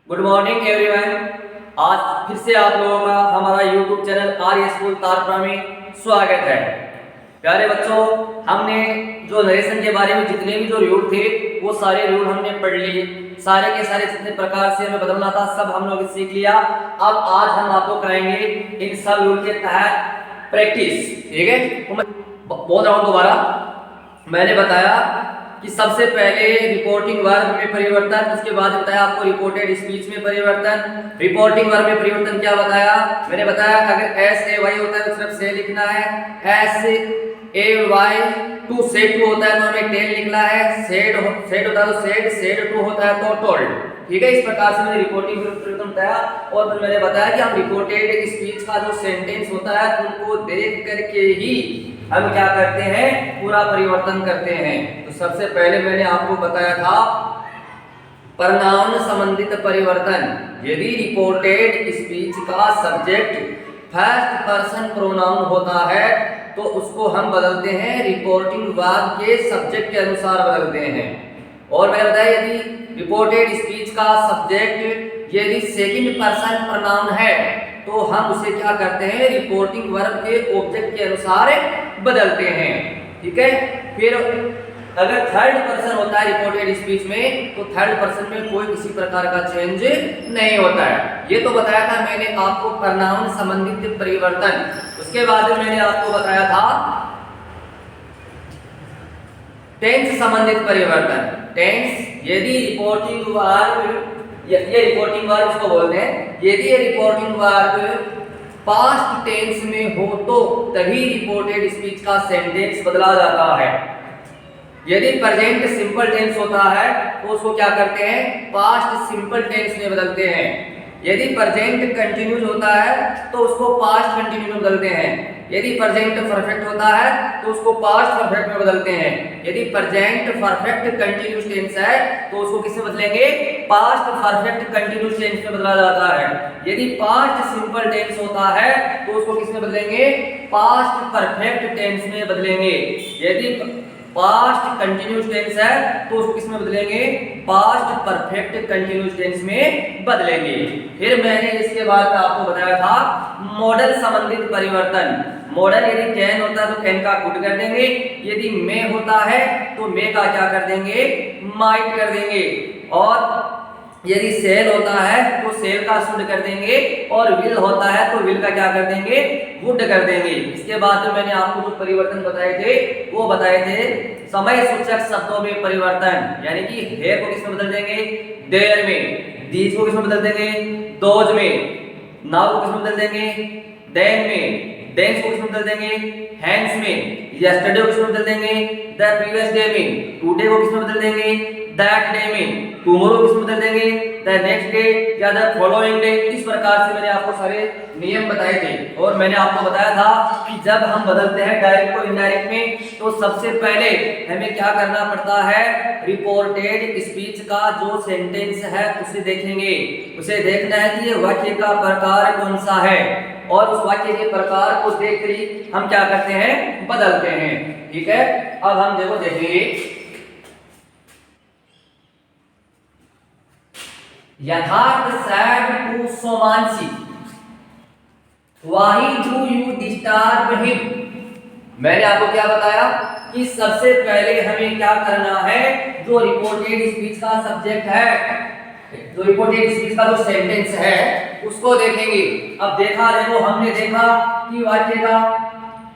Good morning everyone. आज फिर से आप लोगों का हमारा यूट्यूब चैनल आर्य स्कूल तारपुरा में स्वागत है। प्यारे बच्चों, हमने जो नरेशन के बारे में जितने भी जो रूल थे वो सारे रूल हमने पढ़ लिए। सारे के सारे जितने प्रकार से हमें बदलना था सब हम लोग सीख लिया। अब आज हम आपको कराएंगे इन सब रूल के तहत प्रैक्टिस। ठीक है, तो मैं बोल रहा हूँ दोबारा। मैंने बताया कि सबसे पहले रिपोर्टिंग वर्ब में परिवर्तन, उसके बाद बताया आपको रिपोर्टेड स्पीच में परिवर्तन। रिपोर्टिंग वर्ब में परिवर्तन क्या बताया? मैंने बताया अगर एस ए वाई होता है तो सिर्फ से लिखना है, S A Y to said to होता है तो हमें टेल लिखना है, सेड होता है तो सेड टू होता है तो टोल्ड। ठीक है, इस प्रकार से मैंने रिपोर्टिंग परिवर्तन बताया। और फिर मैंने बताया कि हम रिपोर्टेड स्पीच का जो सेंटेंस होता है उनको देख करके ही हम क्या करते हैं, पूरा परिवर्तन करते हैं। तो सबसे पहले मैंने आपको बताया था प्रनाउन संबंधित परिवर्तन। यदि रिपोर्टेड स्पीच का सब्जेक्ट फर्स्ट पर्सन प्रोनाउन होता है तो उसको हम बदलते हैं रिपोर्टिंग वर्ब के सब्जेक्ट के अनुसार बदलते हैं। और मैंने बताया यदि रिपोर्टेड स्पीच का सब्जेक्ट यदि सेकंड पर्सन प्रोनाउन है तो हम उसे क्या करते हैं, रिपोर्टिंग वर्ब के ऑब्जेक्ट के अनुसार बदलते हैं। ठीक है, फिर अगर थर्ड पर्सन होता है रिपोर्टेड स्पीच में तो थर्ड पर्सन में कोई किसी प्रकार का चेंज नहीं होता है। ये तो बताया था मैंने आपको प्रनाउन संबंधित परिवर्तन। उसके बाद मैंने आपको बताया था टेंस संबंधित परिवर्तन। टेंस, यदि रिपोर्टिंग वर्ब, ये रिपोर्टिंग वर्ब इसको बोलते हैं, यदि ये रिपोर्टिंग वर्ब पास्ट टेंस में हो तो तभी रिपोर्टेड स्पीच का सेंटेंस बदला जाता है। यदि प्रेजेंट सिंपल टेंस होता है तो उसको क्या करते हैं, पास्ट सिंपल टेंस में बदलते हैं। यदि प्रेजेंट कंटिन्यूज होता है तो उसको पास्ट कंटिन्यूज में बदलते हैं। यदि प्रेजेंट परफेक्ट होता है तो उसको पास्ट परफेक्ट में बदलते हैं। यदि प्रेजेंट परफेक्ट कंटिन्यूस टेंस है तो उसको किसमें बदलेंगे, पास्ट परफेक्ट कंटिन्यूस टेंस में बदला जाता है। यदि पास्ट सिंपल टेंस होता है तो उसको किसमें बदलेंगे, पास्ट परफेक्ट टेंस में बदलेंगे। यदि पास्ट कंटिन्यूस टेंस है तो उसको किसमें बदलेंगे, पास्ट परफेक्ट कंटिन्यूस टेंस में बदलेंगे। फिर मैंने इसके बाद आपको बताया था मॉडल संबंधित परिवर्तन। मॉडल यदि कैन होता है तो कैन का कुड कर देंगे, यदि मे होता है तो मे का क्या कर देंगे, माइट कर देंगे। और यदि सेल होता है तो सेल का शुड कर देंगे, और विल होता है तो विल का क्या कर देंगे, वुड कर देंगे। इसके बाद मैंने आपको जो परिवर्तन बताए थे वो बताए थे समय सूचक शब्दों में परिवर्तन। यानी कि हेयर को किसमें बदल देंगे, देयर में। दीज को किसमें बदल देंगे, दोज में। नाउ को किसमें बदल देंगे, देन में। देंस को किसमें बदल देंगे, हैंड्स में। यस्टरडे को किसमें बदल देंगे, द प्रीवियस डे में। टुडे को किसमें बदल देंगे, दैट डे में। टुमारो किसमें बदल देंगे, द नेक्स्ट डे या द फॉलोइंग डे। इस प्रकार से मैंने आपको सारे नियम बताए थे। और मैंने आपको बताया था कि जब हम बदलते हैं डायरेक्ट को इनडायरेक्ट में तो सबसे पहले हमें क्या करना पड़ता है, रिपोर्टेड स्पीच का जो सेंटेंस है उसे देखेंगे। उसे देखना है कि ये वाक्य का प्रकार कौन सा है, और उस वाक्य के प्रकार को देखकर ही हम क्या करते हैं, बदलते हैं। ठीक है, अब हम देखो देखेंगे Yatharth said to Somansi, why do you disturb him. मैंने आपको क्या बताया कि सबसे पहले हमें क्या करना है, जो रिपोर्टेड स्पीच का सब्जेक्ट है, जो रिपोर्टेड स्पीच का जो सेंटेंस है उसको देखेंगे। अब देखो हमने देखा कि वाक्य का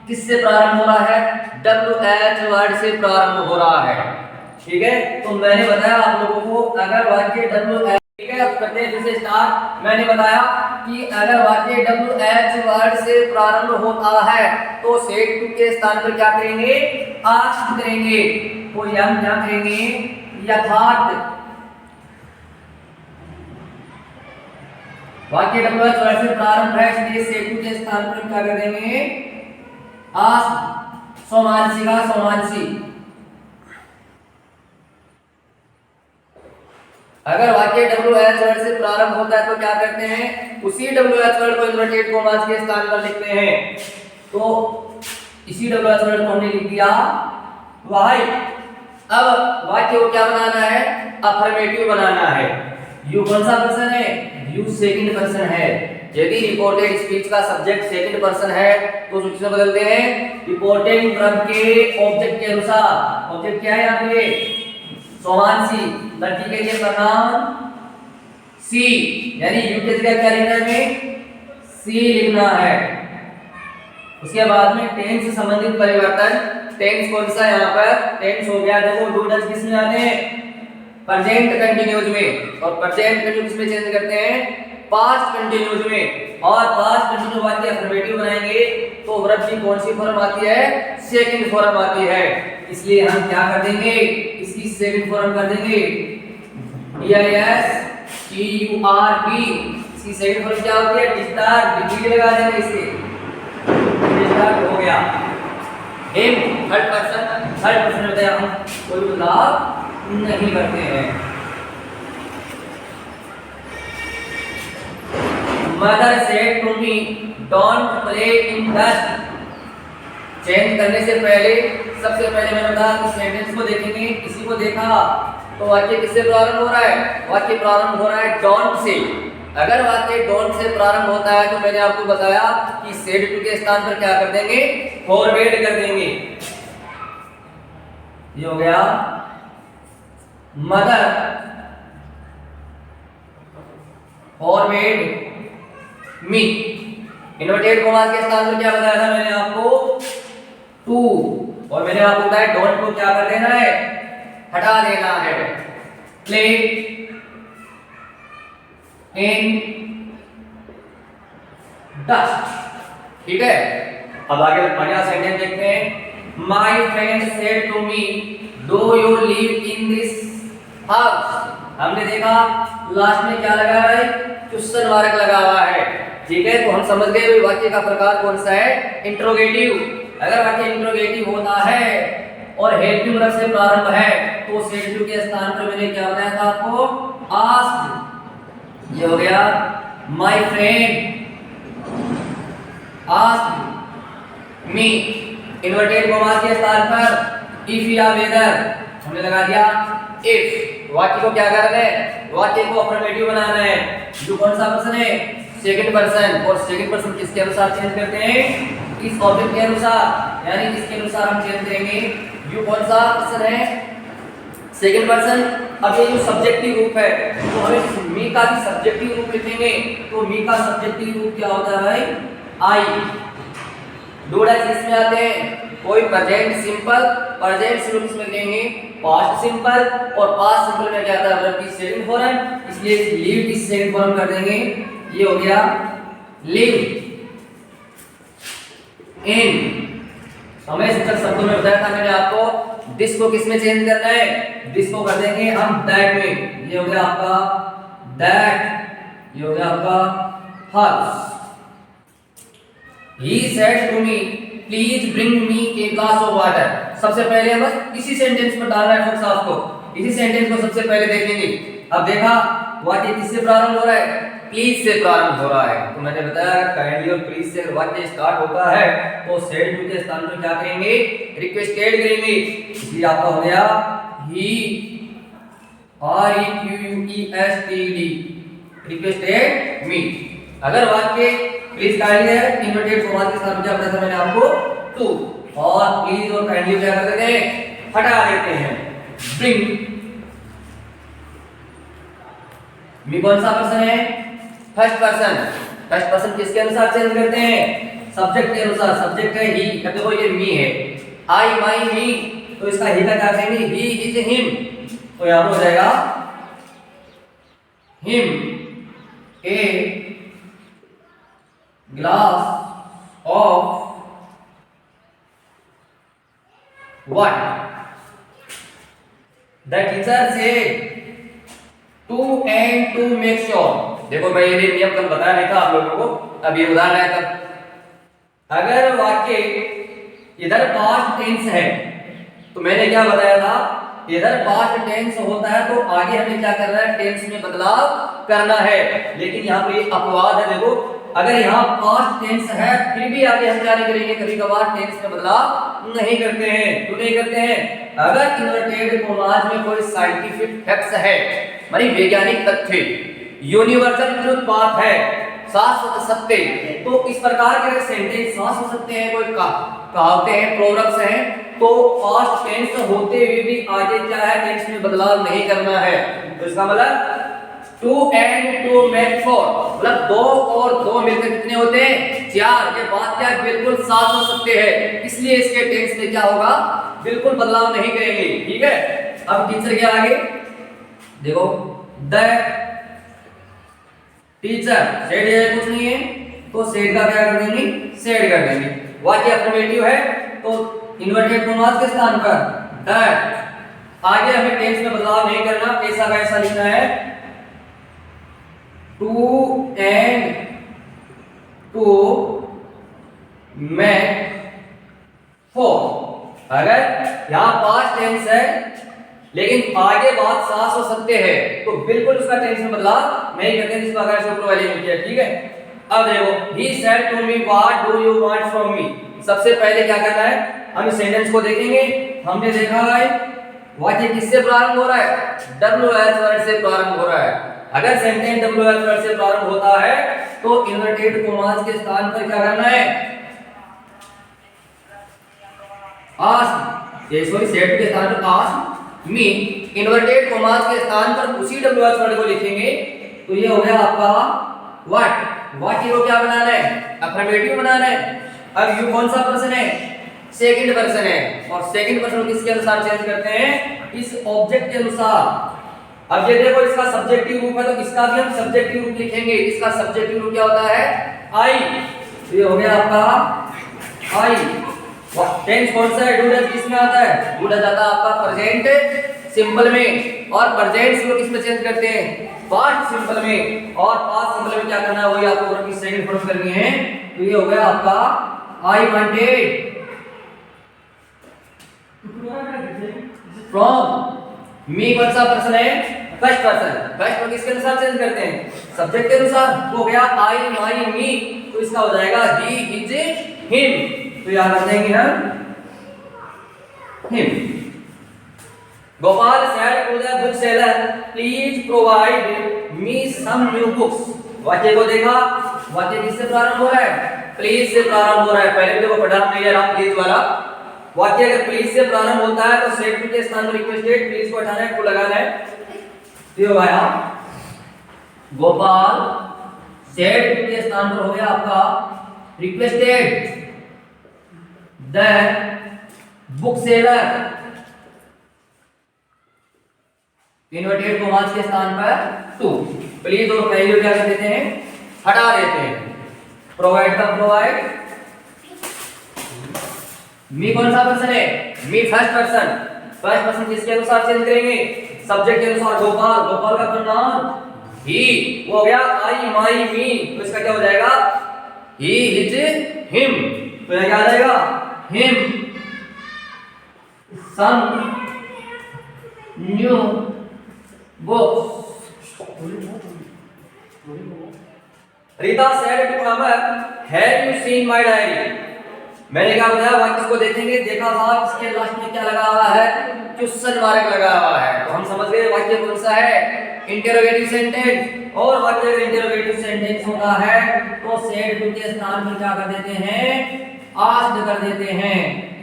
किससे प्रारंभ हो रहा है, WH वर्ड से प्रारंभ हो रहा है। ठीक है, तो मैंने बताया आप लोगों को अगर वाक्य WH, ठीक है, अब करते हैं फिर से स्टार्ट। मैंने बताया कि अगर वाक्य WH वर्ड से प्रारंभ होता है तो सेड टू के स्थान पर क्या करेंगे, आस्क करेंगे। तो हम क्या करेंगे, यथार्थ। वाक्य WH वर्ड से प्रारंभ है इसलिए सेड टू के स्थान पर क्या कर देंगे, आस्क। सोमांसी का सोमांसी। अगर वाक्य WH वर्ड से प्रारंभ होता है तो क्या करते हैं, उसी WH वर्ड को इन्वर्टेड कॉमास के स्थान पर लिखते हैं। तो इसी WH वर्ड को हमने लिख दिया व्हाई। अब वाक्य को क्या बनाना है, अफर्मेटिव बनाना है। यू कौन सा पर्सन है? यू सेकंड पर्सन है। यदि रिपोर्टेड स्पीच का सब्जेक्ट सेकंड पर्सन है तो उसको किसमें बदलते हैं? रिपोर्टेड वर्ब के ऑब्जेक्ट के अनुसार। ऑब्जेक्ट क्या है यहाँ पे? सोमांसी। लड़की के लिए प्रनाउन सी, यानी यू की जगह क्या लिखना है हमें? सी लिखना है। उसके बाद में टेंस से संबंधित परिवर्तन। टेंस कौन सा है यहाँ पर? टेंस हो गया, देखो डू डज किसमें आते हैं? प्रेजेंट कंटिन्यूज में। और प्रेजेंट कंटिन्यूज में चेंज करते हैं पास्ट कंटिन्यूज में। और पास्ट कंटिन्यू वाक्य अफर्मेटिव बनाएंगे तो वर्ब की कौन सी फॉर्म आती है? सेकंड फॉर्म आती है। इसलिए हम क्या कर देंगे? इसकी सेकंड फॉर्म कर देंगे DISTURB। इसकी सेकंड फॉर्म क्या होती है? डिस्टर्ब। डिग्री लगा देंगे इसके, डिस्टर्ब हो गया। हिम थर्ड पर्सन होता है, हम कोई बदलाव नहीं करते हैं। Mother said to me don't play in dust. Change करने से पहले सबसे पहले मैंने बताया कि सेंटेंस को देखेंगे। किसी को देखा तो वाक्य किससे प्रारंभ हो रहा है? वाक्य प्रारंभ हो रहा है डोंट से। अगर वाक्य डोंट से प्रारंभ होता है तो मैंने आपको बताया कि सेड टू के स्थान पर क्या कर देंगे? फॉरवर्ड कर देंगे। ये हो गया मदर फॉरवर्ड मी। इन्वर्टेड कॉमा के स्थान पर क्या बताया था मैंने आपको? टू। और मैंने आपको बताया डोंट को क्या कर देना है? हटा देना है। Play in dust. ठीक है, अब आगे बढ़िया सेंटेंस देखते हैं। My friend said to me do you live in this house. हमने देखा लास्ट में क्या लगा है? क्वेश्चन मार्क लगा हुआ है। ठीक है, तो हम समझ गए वाक्य का प्रकार कौन सा है? इंट्रोगेटिव। अगर वाक्य इंट्रोगेटिव होता है और हेल्पिंग वर्ब से प्रारंभ है तो सेड टू के स्थान पर मैंने क्या बताया था आपको? आस्क्ड। ये हो गया my friend asked me. Inverted comma के स्थान पर इफ या वेदर हमने लगा दिया इफ। वाक्य को क्या करना है? वाक्य को अफर्मेटिव बनाना है। जो कौन सा पर्सन है? Second person. और सेकंड पर्सन किसके अनुसार चेंज करते हैं? इस ऑब्जेक्ट के अनुसार, यानी इसके अनुसार हम चेंज करेंगे। यू कौन सा पर्सन है? Second person. अब ये जो सब्जेक्टिव रूप है तो हमें मी का भी सब्जेक्टिव रूप लिखेंगे। तो मी का सब्जेक्टिव रूप क्या होता है भाई? आई। डू डज इसमें आते हैं कोई प्रेजेंट सिंपल। प्रेजेंट सिंपल इसमें लिखेंगे पास्ट सिंपल। और पास्ट सिंपल में क्या आता है? वर्ब की सेकंड फॉर्म। इसलिए लिव की सेकंड फॉर्म कर देंगे। ये हो गया लिव इन। समय सूचक शब्दों में बताया था मैंने आपको दिस को किस में चेंज करना है? दिस को कर देंगे हम दैट में। ये हो गया आपका दैट। ये हो गया आपका house. He said to me, please bring me a glass of water. सबसे पहले बस इसी सेंटेंस पर डालना है फोकस आपको। इसी सेंटेंस को सबसे पहले देखेंगे। अब देखा वाक्य किससे प्रारंभ हो रहा है? प्लीज से प्रारंभ हो रहा है। तो मैंने बताया काइंडली और प्लीज से वाक्य स्टार्ट होता है तो सेड टू के स्थान पर क्या करेंगे? रिक्वेस्टेड करेंगे। इसलिए आपका हो गया he REQUESTED रिक्वेस्टेड मी। अगर वाक्य प्लीज काइंडली है इन्वर्टेड कॉमा के साथ क्या बताया था मैंने आपको? टू। और प्लीज और काइंडली क्या कर देते हैं? हटा देते हैं। ब्रिंग। मी कौन सा पर्सन है? First person. फर्स्ट पर्सन किसके अनुसार चेंज करते हैं? सब्जेक्ट के अनुसार। सब्जेक्ट है ही। अब देखो ये मी है। आई माई मी, तो इसका ही का क्या कहेंगे? He is him. तो यहां हो जाएगा him a glass of water. The teacher said two and two make sure. देखो मैं ये नियम कल बताया नहीं था आप लोगों को, अब ये उदाहरण है। तब अगर वाक्य इधर पास्ट टेंस है तो मैंने क्या बताया था? इधर पास्ट टेंस होता है तो आगे हमें क्या करना है? टेंस में बदलाव करना है। लेकिन यहाँ पे अपवाद है। देखो अगर यहाँ पास्ट टेंस है फिर भी आगे हम क्या नहीं करेंगे, कभी कभार टेंस में बदलाव नहीं करते हैं। क्यों नहीं करते हैं? अगर इन्वर्टेड कॉमास में कोई साइंटिफिक फैक्ट्स है, मानी वैज्ञानिक तथ्य, यूनिवर्सल ट्रुथ बात है, शाश्वत सत्य, तो इस प्रकार के सेंटेंस शाश्वत सत्य हैं, कोई कहावतें हैं, प्रोवर्ब्स हैं, तो पास्ट टेंस होते हुए भी आगे क्या है, टेंस में बदलाव नहीं करना है। तो इसका मतलब two and two make four, मतलब दो और दो मिलकर कितने होते हैं, चार। ये बात क्या बिल्कुल साफ हो सकते हैं, इसलिए इसके टेंस में क्या होगा, बिल्कुल बदलाव नहीं करेंगे। ठीक है, अब टीचर के आगे देखो, द टीचर सेड है, कुछ नहीं है तो सेड का क्या कर देंगे, सेड कर देंगे। वाक्य अफर्मेटिव है तो इन्वर्टेड कॉमास के स्थान पर दैट। आगे हमें टेंस में बदलाव नहीं करना, ऐसा का ऐसा लिखना है, two and two make four. अगर यहां पास्ट टेंस है लेकिन आगे बात साफ हो सकते हैं तो बिल्कुल उसका टेंस में बदलाव नहीं करते, जिस प्रकार से ऊपर वाले में किया। ठीक है, अब देखो, he said to me what do you want from me। सबसे पहले क्या करना है, हम इस सेंटेंस को देखेंगे। हमने देखा है वाक्य किससे प्रारंभ हो रहा है, WH वर्ड से प्रारंभ हो रहा है। अगर सेंटेंस WH वर्ड से प्रारंभ होता है तो इन्वर्टेड कॉमास के स्थान पर क्या करना है, आस्क, ये सॉरी सेड के स्थान पर आस्क मी। इन्वर्टेड कॉमास के स्थान पर उसी WH वर्ड को लिखेंगे तो ये हो गया आपका व्हाट। वाक्य को क्या बनाना है, अफर्मेटिव बनाना है। अब यू कौन सा पर्सन है, सेकंड पर्सन है, और सेकंड पर्सन किसके अनुसार चेंज करते हैं, इस ऑब्जेक्ट के अनुसार। अब ये देखो, इसका सब्जेक्टिव रूप है तो इसका भी हम सब्जेक्टिव रूप लिखेंगे। इसका सब्जेक्टिव रूप क्या होता है, आई। तो ये हो गया आपका आई। टेंस कौन सा है, डू डज किसमें आता है, डू डज आता है आपका प्रेजेंट सिंपल में, और प्रेजेंट सिंपल किसमें चेंज करते हैं, पास्ट सिंपल में। और पास्ट सिंपल में क्या करना है, वही आपको वर्ब की सेकंड फॉर्म करनी है। तो ये हो गया आपका आई वांटेड फ्रॉम मी। कौन सा पर्सन है, फर्स्ट पर्सन। फर्स्ट पर्सन किसके अनुसार चेंज करते हैं, सब्जेक्ट के अनुसार। तो हो गया आई माई मी, तो इसका हो जाएगा ही हिज हिम। तो याद रख देंगे हम him. Gopal said to the bookseller please provide me some new books। वाक्य को देखा, वाक्य किससे प्रारंभ हो रहा है, प्लीज से प्रारंभ हो रहा है। पहले भी देखो पढ़ा हमने ये रहा प्लीज वाला वाक्य। अगर प्लीज से प्रारंभ होता है तो सेड टू के स्थान पर रिक्वेस्टेड, प्लीज को हटाना है, टू लगाना है। ये हो गया गोपाल सेड टू के स्थान पर हो गया आपका requested the book seller. Inverted commas के स्थान पर टू। प्लीज और पहले क्या कर देते हैं, हटा देते हैं। प्रोवाइड का प्रोवाइड। मी कौन सा पर्सन है, मी फर्स्ट पर्सन। फर्स्ट पर्सन किसके अनुसार चेंज करेंगे, सब्जेक्ट के अनुसार। गोपाल, गोपाल का प्रोनाउन ही, वो हो गया आई माई मी। तो इसका क्या हो जाएगा, ही हिज हिम। तो यह क्या आ जाएगा, him some new books. Rita said to Amar have you seen my diary. मैंने क्या बताया, वाक्य को देखेंगे, देखा साहब इसके लास्ट में क्या लगा हुआ है, क्वेश्चन मार्क लगा हुआ है। तो हम समझ गए वाक्य कौन सा है, इंटरोगेटिव सेंटेंस। और वाक्य इंटरोगेटिव सेंटेंस होता है तो सेड टू के स्थान पर क्या कर देते हैं, आस्क्ड कर देते हैं।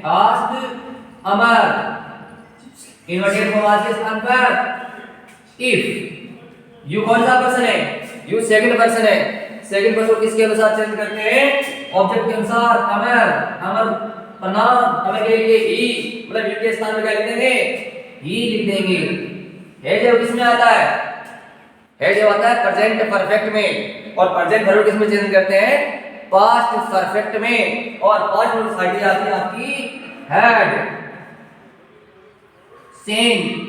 आस्क्ड अमर। इन्वर्टेड कॉमास के स्थान पर इफ। यू कौन सा पर्सन है, यू सेकंड पर्सन है। सेकंड पर्सन किसके अनुसार चेंज करते हैं, ऑब्जेक्ट के अनुसार। अमर, अमर प्रनाउन, अमर के लिए ही, मतलब यू के स्थान पर क्या लिख देंगे, ही लिख देंगे। है जो किसमें आता है, है जो आता है प्रेजेंट परफेक्ट में। और प्रेजेंट वर्ब किसमें चेंज करते हैं, पास्ट परफेक्ट में। और पास्ट वर्ब साइड आती है आपकी हैड। सेम।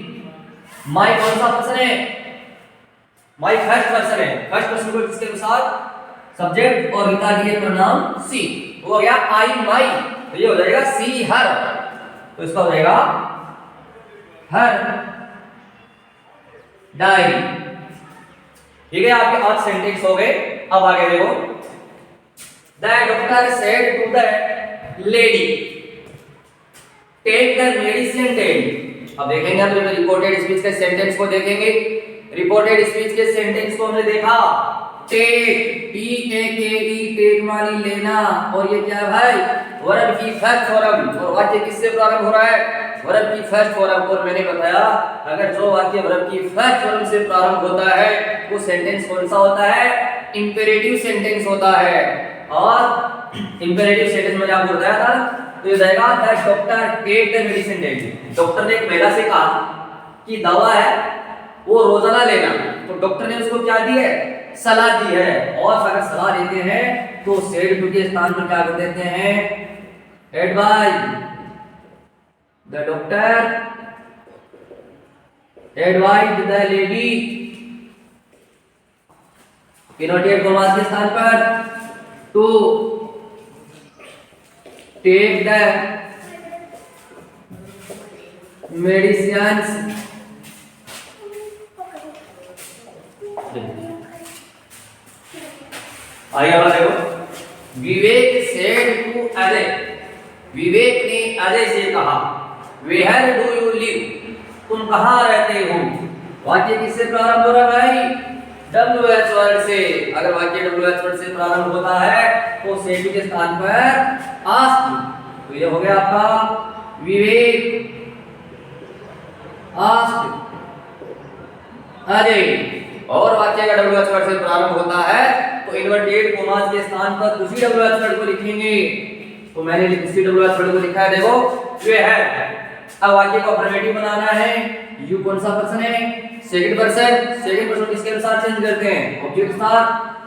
माई कौन सा पर्सन है, माई फर्स्ट पर्सन है। फर्स्ट पर्सन को किसके अनुसार, सब्जेक्ट, और रीता के लिए प्रोनाउन सी। वो हो गया आई माई, तो ये हो जाएगा सी हर। तो इसका हो जाएगा हर डायरी। ठीक है, आपके 8 सेंटेंस हो गए। अब आगे देखो, the doctor said to the lady take the medicine take. अब देखेंगे हम रिपोर्टेड स्पीच के सेंटेंस को देखेंगे। रिपोर्टेड स्पीच के सेंटेंस को हमने देखा, टेक टी ए के ई टेक मानी लेना, और ये क्या है भाई, वर्ब की फर्स्ट फॉर्म। और वाक्य किससे प्रारंभ हो रहा है, वर्ब की फर्स्ट फॉर्म। और मैंने बताया अगर जो वाक्य वर्ब की फर्स्ट फॉर्म से प्रारंभ होता है वो सेंटेंस कौन सा होता है, इंपेरेटिव सेंटेंस होता है। और इंपेरेटिव सेंटेंस मैंने आपको बताया था, तो ये जाएगा that doctor take the medicine daily. Doctor ने एक महिला से कहा कि दवा है वो रोजाना लेना, तो डॉक्टर ने उसको क्या दी है, सलाह दी है। और अगर सलाह देते हैं तो सेड टू के स्थान पर क्या कर देते हैं, advise. The doctor advise the lady, inverted commas के स्थान पर टू टेक द मेडिसिन्स। आइए अब देखो, विवेक सेड टू अजय, विवेक ने अजय से कहा, वेयर डू यू लिव, तुम कहाँ रहते हो। वाक्य किससे प्रारंभ हो रहा है भाई, WH वर्ड से। अगर वाक्य WH वर्ड से प्रारंभ होता है तो सेड के स्थान पर आस्क। तो ये हो गया आपका विवेक आस्क अजय। और वाक्य का WH वर्ड से प्रारंभ होता है तो इनवर्टेड कॉमास के स्थान पर उसी WH वर्ड को लिखेंगे। तो मैंने उसी WH वर्ड को लिखा है, देखो वे है। अब वाक्य को अफर्मेटिव बनाना है, यू कौन सा पर्सन है, सेकंड पर्सन। सेकंड पर्सन किसके अनुसार चेंज करते हैं, ऑब्जेक्ट अनुसार।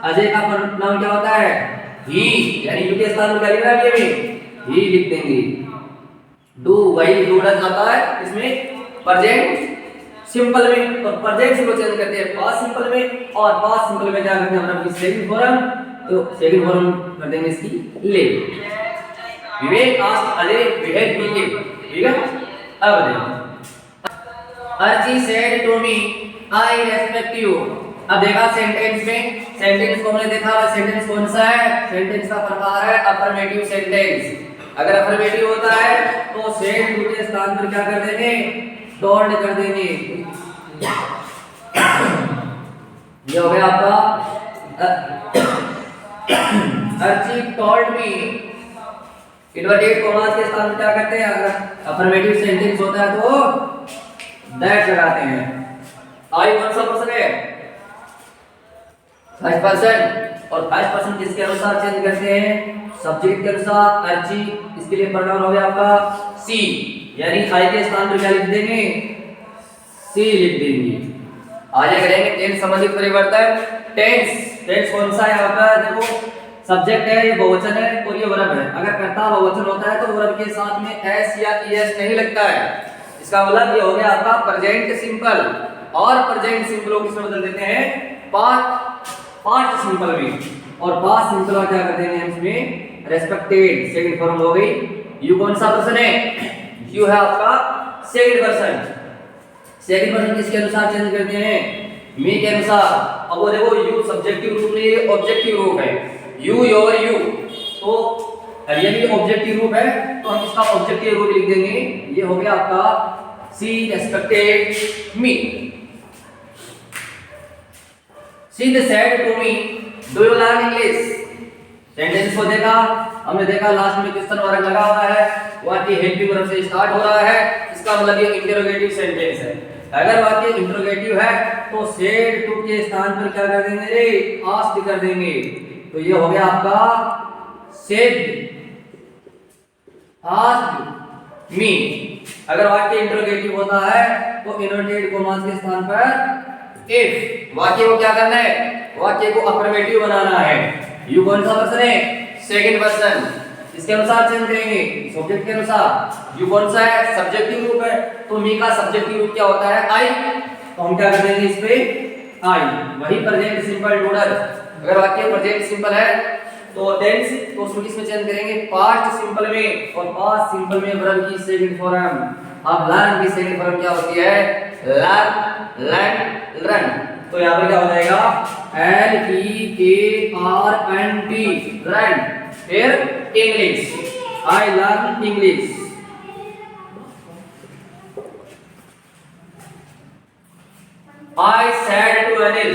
अजय का नाम क्या होता है, ही, यानी यू के स्थान पर क्या लिखना है, ही लिख देंगे। डू वही डू डज आता है इसमें प्रेजेंट सिंपल में, और प्रेजेंट सिंपल चेंज करते हैं पास्ट सिंपल में, और पास्ट सिंपल में क्या करते हैं हम अपनी सेकंड फॉर्म, तो सेकंड फॉर्म कर देंगे इसकी ले। Vivek asked Ajay where he live, ठीक है। अब देखो, Archi said to me I respect you. अब देखा सेंटेंस में, सेंटेंस को हमने देखा सेंटेंस कौन सा है, सेंटेंस का प्रकार है अफर्मेटिव सेंटेंस। अगर अफर्मेटिव होता है तो सेड टू के स्थान पर क्या कर देंगे, टोल्ड कर देंगे। ये हो गया आपका Archi told me. Inverted commas के स्थान पर क्या करते हैं, अगर अफर्मेटिव सेंटेंस होता है तो दैट लगाते हैं। आई कौन सा पर्सन है, फर्स्ट पर्सन। और फर्स्ट पर्सन किसके अनुसार चेंज करते हैं, सब्जेक्ट के अनुसार। अर्ची, इसके लिए प्रोनाउन हो गया आपका सी, यानी आई के स्थान पर क्या लिख देंगे, सी लिख देंगे। आगे करेंगे टेंस संबंधित परिवर्तन। टेंस कौन सा है आपका, देखो सब्जेक्ट है, ये बहुवचन है और ये वर्ब है। अगर कर्ता बहुवचन होता है तो वर्ब के साथ में एस या ईएस नहीं लगता है। इसका मतलब ये हो गया आपका प्रेजेंट सिंपल। और प्रेजेंट सिंपल को किसमें बदल देते हैं, पास्ट सिंपल में। और पास्ट सिंपल का क्या करते हैं इसमें, रेस्पेक्टेड, सेकंड फॉर्म हो गई। यू कौन सा पर्सन है, यू है आपका सेकंड पर्सन। सेकंड पर्सन किसके अनुसार चेंज करते हैं, मी के अनुसार। अब वो देखो यू सब्जेक्टिव रूप नहीं है, ऑब्जेक्टिव रूप है। यू योर यू, तो ये भी ऑब्जेक्टिव रूप है तो हम इसका ऑब्जेक्टिव रूप लिख देंगे। ये हो गया आपका she respected me. She said to me do you learn English. Sentence को देखा हमने, देखा लास्ट में क्वेश्चन वर्ग लगा हुआ है, वाक्य हेल्पिंग वर्ब से स्टार्ट हो रहा है, इसका मतलब ये इंटरोगेटिव सेंटेंस है। अगर वाक्य इंटरोगेटिव है तो सेड टू के स्थान पर क्या कर देंगे रे, आस्क्ड कर देंगे। तो ये हो गया आपका सेड आस्क्ड मी। अगर वाक्य इंटरोगेटिव होता है तो इनवर्टेड कॉमास के स्थान पर इफ। वाक्य को क्या करना है, वाक्य को अफर्मेटिव बनाना है। यू कौन सा पर्सन है, सेकंड पर्सन, इसके अनुसार चेंज करेंगे, सब्जेक्ट के अनुसार। यू कौन सा है, सब्जेक्टिव रूप है, तो मी का सब्जेक्टिव रूप क्या होता है, आई। तो हम क्या कर देंगे इस पे, आई। वही प्रेजेंट सिंपल डूडल। अगर वाक्य प्रेजेंट सिंपल है तो टेंस तो उसमें किसमें चेंज करेंगे, पास्ट सिंपल में। और पास्ट सिंपल में वर्ब की सेकंड फॉर्म। अब लर्न की सेकंड फॉर्म क्या होती है, लर्न, लर्न, रन। तो यहाँ पर क्या हो जाएगा, LEARNT, run. Here English. I learn English. I said to Anil,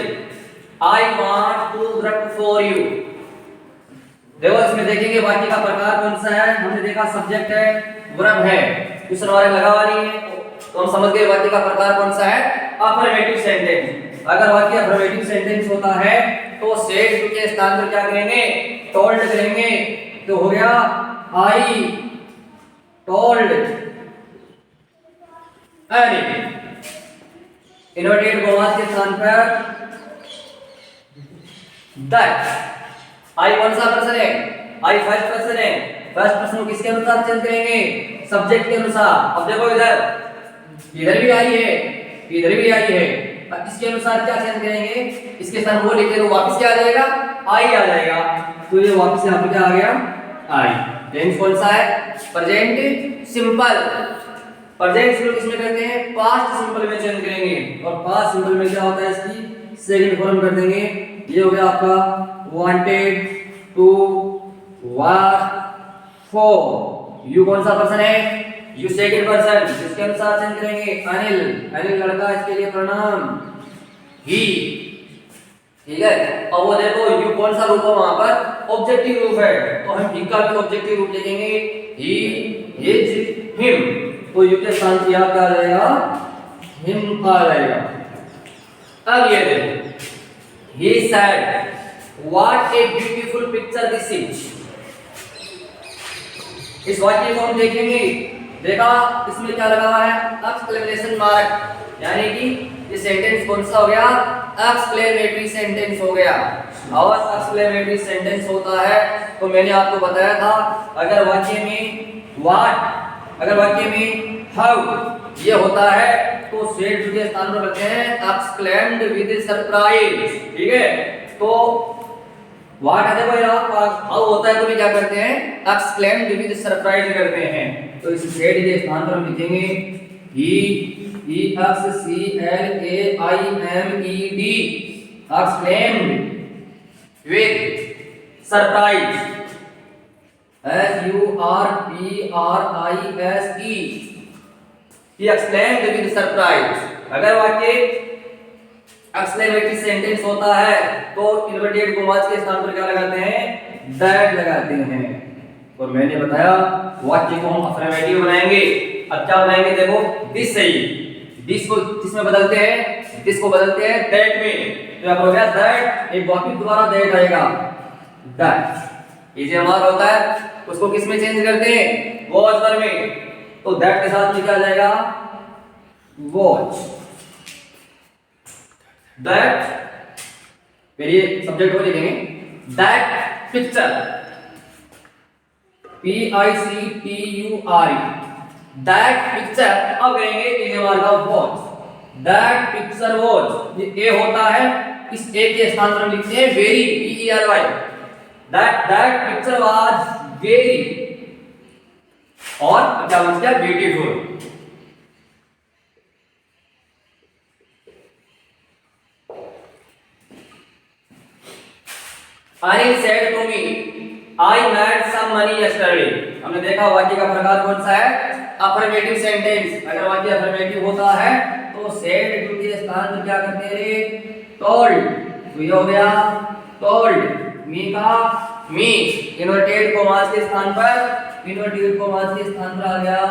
I want to work for you. देखो इसमें देखेंगे वाक्य का प्रकार कौन सा है। हमने देखा सब्जेक्ट है, वर्ब है, क्वेश्चन वाले लगा हुआ नहीं है, तो हम समझ गए वाक्य का प्रकार कौन सा है, अफर्मेटिव सेंटेंस। अगर वाक्य अफर्मेटिव सेंटेंस होता है तो सेड के स्थान पर क्या करेंगे, टोल्ड करेंगे। तो हो गया I told any. Inverted commas के स्थान पर दैट। आई कौन सा पर्सन है, आई फर्स्ट पर्सन है। फर्स्ट पर्सन को किसके अनुसार चेंज करेंगे, सब्जेक्ट के अनुसार। अब देखो इधर भी आई है, इधर भी आई है, अब इसके अनुसार क्या चेंज करेंगे, इसके स्थान वो लिख दे तो वापस क्या आ जाएगा, आई आ जाएगा। तो ये वापस यहां पे क्या आ गया, आई। टेंस कौन सा है, प्रेजेंट सिंपल। प्रेजेंट सिंपल किसमें करते हैं, पास्ट सिंपल में चेंज करेंगे। और पास्ट सिंपल में क्या होता है, इसकी सेकंड फॉर्म कर देंगे। ये हो गया आपका wanted to work for। You कौन सा पर्सन है, यू सेकंड पर्सन, इसके अनुसार चेंज करेंगे अनिल। अनिल लड़का, इसके लिए प्रणाम ही। ठीक है। अब वो देखो यू कौन सा रूप है, वहां पर ऑब्जेक्टिव रूप है, तो हम ही का भी ऑब्जेक्टिव रूप लिखेंगे, ही इज हिम। तो यू के स्थान पर क्या आ जाएगा, हिम आ जाएगा। अब ये देखो, he said what a beautiful picture this is। इस वाक्य को हम देखेंगे, देखा इसमें क्या लगा हुआ है, एक्सक्लेमेशन मार्क, यानी कि ये सेंटेंस कौन सा हो गया, एक्सक्लेमेटरी सेंटेंस हो गया। और एक्सक्लेमेटरी सेंटेंस होता है तो मैंने आपको बताया था, अगर वाक्य में व्हाट, अगर वाक्य में हाउ ये होता है तो सेड के स्थान पर रखते हैं एक्सक्लेम्ड विद सरप्राइज। ठीक है। तो व्हाट है, देखो हाउ होता है तो भी क्या करते हैं, एक्सक्लेम्ड विद सरप्राइज करते हैं। तो इस सेड के स्थान पर हम लिखेंगे ही, E X C L A I M E D, exclaimed with surprise, S U R P R I S E, he exclaimed with surprise। अगर वाक्य एक्सक्लेमेटरी सेंटेंस होता है तो इन्वर्टेड कॉमास के स्थान पर क्या लगाते हैं, दैट लगाते हैं। और मैंने बताया वाक्य को हम अफर्मेटिव बनाएंगे। अब क्या बनाएंगे, देखो दिस से ही, दिस को किसमें बदलते हैं, दिस को बदलते हैं दैट में। तो अब हो गया दैट, एक वाक्य दोबारा दैट आएगा, दैट। ये जो हमारा होता है उसको किसमें चेंज करते हैं, वॉच पर में। तो दैट के साथ में क्या जाएगा, वॉच दैट। फिर ये सब्जेक्ट को लिखेंगे that picture, P I C T U R E, that picture. अब करेंगे इसे मार्का वॉच, दैट पिक्चर वॉच। ये ए होता है, इस ए के स्थान पर हम लिखते हैं very, P E R Y, that picture was very. और क्या बन गया, beautiful. Anil said to me I made some money yesterday. हमने देखा वाक्य का प्रकार कौन सा है, अफर्मेटिव सेंटेंस। अगर वाक्य अफर्मेटिव होता है तो सेड टू के स्थान पर क्या करते हैं, टोल्ड। तो ये हो गया टोल्ड। मी का मी, इन्वर्टेड कॉमास के स्थान पर, इन्वर्टेड कॉमास के स्थान पर आ गया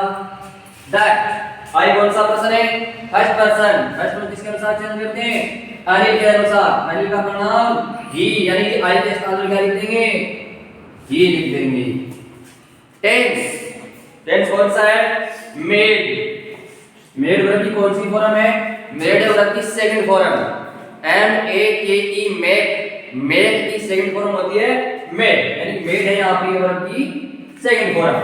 दैट। आई कौन सा पर्सन है, फर्स्ट पर्सन। फर्स्ट पर्सन किसके अनुसार चेंज करते हैं, अनिल के अनुसार। अनिल का प्रनाम ही, यानी कि आई के स्थान पर क्या लिख देंगे, ही लिख देंगे। टेंस, टेंस कौन सा है, मेड। मेड वर्ब की कौन सी फॉर्म है, मेड वर्ब की सेकंड फॉर्म, एम ए के ई, मेक। मेक की सेकंड फॉर्म होती है मेड, यानी मेड है यहां पे वर्ब की सेकंड फॉर्म।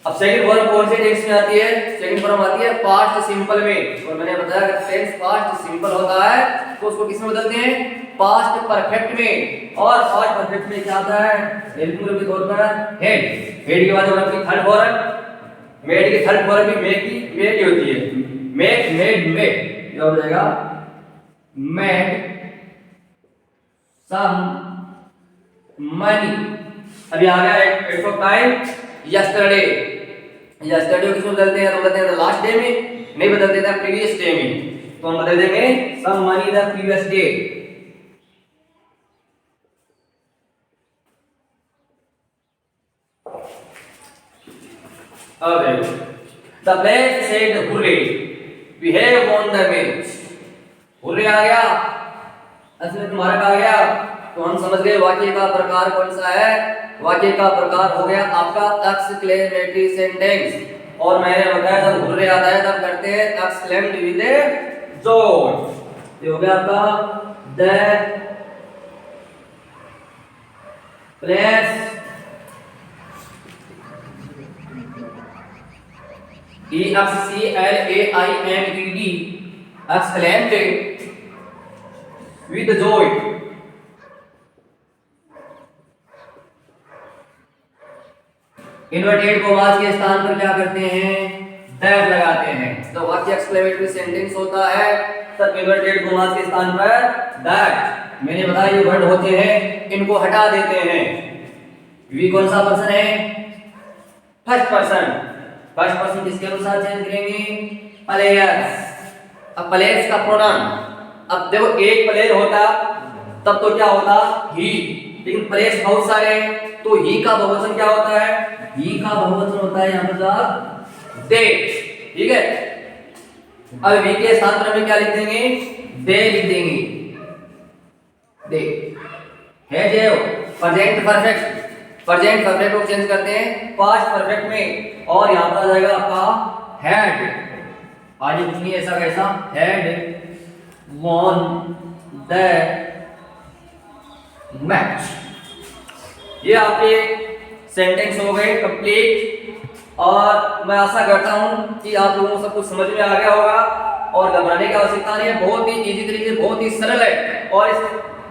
अब सेकंड फॉर्म कौन से टेंस में आती है, सेकंड फॉर्म आती है पास्ट सिंपल में। और मैंने बताया अगर टेंस पास्ट सिंपल होता है तो उसको किस में बदलते हैं, पास्ट परफेक्ट में। और पास्ट परफेक्ट में क्या आता है, हेल्पिंग के तौर पर हेड। हेड के बाद वर्ब की थर्ड फॉर्म, मेड की थर्ड फॉर्म भी मेक की, मेड की होती है, मेक, मेड, मेड। ये हो जाएगा मेड सम मनी अभी आ गया at of time yesterday. Yesterday को किसमें बदलते हैं? तो बदलते हैं लास्ट डे में, नहीं बदलते थे प्रीवियस डे में। तो हम बदल देंगे some money the previous day. अब देखो the players said hurray we have won the match. Hurray आ गया, असली तुम्हारा आ गया, तो हम समझ गए वाक्य का प्रकार कौन सा है। वाक्य का प्रकार हो गया आपका एक्सक्लेमेटरी सेंटेंस। और मैंने बताया जब हुर्रे आता है तब करते हैं एक्सक्लेम्ड विद ए जॉय। ये हो गया आपका the players EXCLAIMED exclaimed with joy। Inverted commas के स्थान पर क्या करते हैं? दैट लगाते हैं। तो वाक्य एक्सक्लेमेटरी सेंटेंस होता है तब इन्वर्टेड कॉमास के स्थान पर दैट। मैंने बताया ये वर्ड होते हैं, इनको हटा देते हैं। वी कौन सा पर्सन है? First person. फर्स्ट पर्सन किसके अनुसार चेंज करेंगे? प्लेयर्स। अब प्लेयर्स का प्रोनाउन, अब देखो एक प्लेयर होता तब तो क्या होता? ही। लेकिन प्लेयर्स बहुत सारे हैं तो ही का बहुवचन क्या होता है? ही का बहुवचन होता है यहां पर दे। ठीक है, अब वी के स्थान पर हम क्या लिख देंगे? दे लिख देंगे। दे है जो प्रेजेंट परफेक्ट। प्रेजेंट परफेक्ट को चेंज करते हैं पास्ट परफेक्ट में, और यहां पर आ जाएगा आपका हैड। आगे कुछ नहीं ऐसा कैसा, हैड वॉन द मैच। ये आपके सेंटेंस हो गए कंप्लीट। और मैं आशा करता हूं कि आप लोगों को सब कुछ समझ में आ गया होगा और घबराने की आवश्यकता नहीं है। बहुत ही इजी तरीके से, बहुत ही सरल है। और इस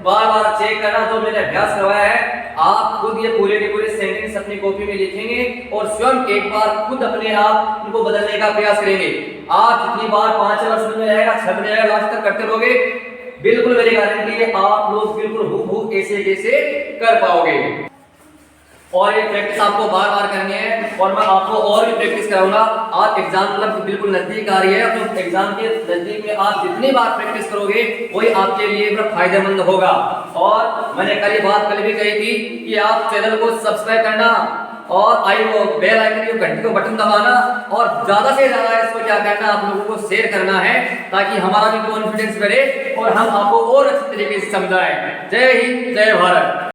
बार बार चेक करना, जो मैंने अभ्यास करवाया है आप खुद ये पूरे के पूरे सेंटेंस अपनी कॉपी में लिखेंगे और स्वयं एक बार खुद अपने आप उनको बदलने का प्रयास करेंगे। आप जितनी बार 5 बार समझ में आएगा, 6 में आएगा, लास्ट तक करते रहोगे, बिल्कुल मेरी गारंटी है आप लोग बिल्कुल हूबहू ऐसे जैसे कर पाओगे। और ये प्रैक्टिस आपको बार बार करनी है और मैं आपको और भी प्रैक्टिस कराऊंगा। आप एग्जाम मतलब बिल्कुल नजदीक आ रही है, तो एग्जाम के नजदीक में आप जितनी बार प्रैक्टिस करोगे वही आपके लिए फायदेमंद होगा। और मैंने कल भी कही थी कि आप चैनल को सब्सक्राइब करना और बेल आइकन की घंटी को बटन दबाना, और ज्यादा से ज्यादा इसको क्या करना, आप लोगों को शेयर करना है ताकि हमारा भी कॉन्फिडेंस बढ़े और हम आपको और अच्छे तरीके से समझाएं। जय हिंद, जय भारत।